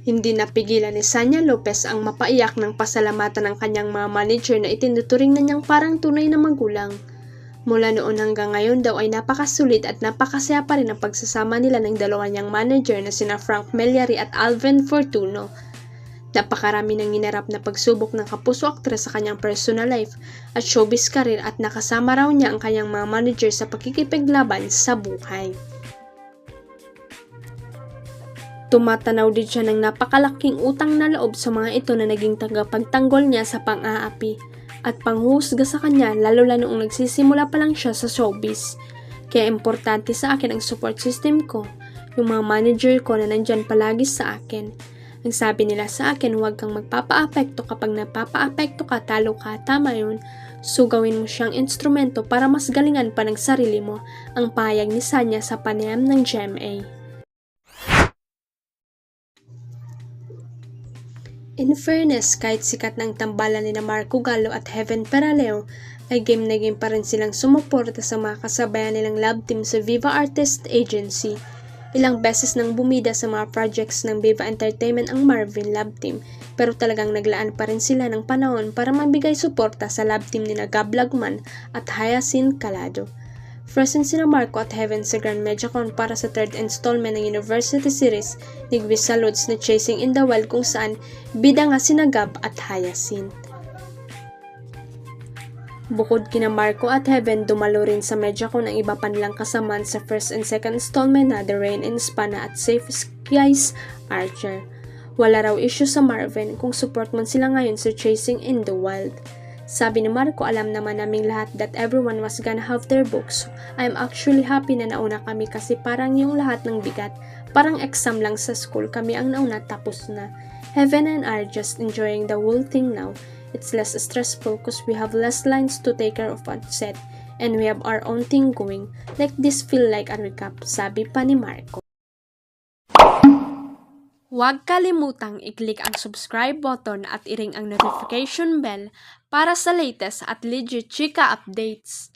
Hindi napigilan ni Sanya Lopez ang mapaiyak ng pasalamatan ng kanyang mga manager na itinuturing na niyang parang tunay na magulang. Mula noon hanggang ngayon daw ay napakasulit at napakasaya pa rin ang pagsasama nila ng dalawa niyang manager na sina Frank Melyari at Alvin Fortuno. Napakarami ng inarap na pagsubok ng kapuso aktres sa kanyang personal life at showbiz career at nakasama raw niya ang kanyang mga manager sa pagkikipaglaban sa buhay. Tumatanaw din siya ng napakalaking utang na loob sa mga ito na naging tagapagtanggol niya sa pang-aapi at panghuhusga sa kanya lalo noong nagsisimula pa lang siya sa showbiz. Kaya importante sa akin ang support system ko, yung mga manager ko na nandyan palagi sa akin. Ang sabi nila sa akin, huwag kang magpapa-apekto, kapag napapa-apekto ka, talo ka, tama yun. So gawin mo siyang instrumento para mas galingan pa ng sarili mo, ang pahayag ni Sanya sa panayam ng GMA. In fairness, kahit sikat ng tambalan ni Marco Gallo at Heaven Peraleo, ay game na game pa rin silang sumuporta sa mga kasabayan nilang love team sa Viva Artist Agency. Ilang beses nang bumida sa mga projects ng Viva Entertainment ang Marvin Love Team, pero talagang naglaan pa rin sila ng panahon para magbigay suporta sa love team ni Gab Lagman at Hyacinth Calado. Present sina Marco at Heaven sa Grand Mediacon para sa third installment ng University Series ni Gwisa Lods na Chasing in the Wild, kung saan bida nga sina Gab at Hyacinth. Bukod kina Marco at Heaven, dumalo rin sa Mediacon ang iba pa nilang kasamaan sa first and second installment na The Rain in Spana at Safe Skies Archer. Wala raw issue sa Marvin kung support man sila ngayon sa Chasing in the Wild. Sabi ni Marco, alam naman naming lahat that everyone was gonna have their books. I'm actually happy na nauna kami kasi parang yung lahat ng bigat, parang exam lang sa school, kami ang nauna tapos na. Heaven and I are just enjoying the whole thing now. It's less stressful because we have less lines to take care of on set and we have our own thing going. Like this feel like a recap, sabi pa ni Marco. Huwag kalimutang i-click ang subscribe button at i-ring ang notification bell para sa latest at legit chika updates.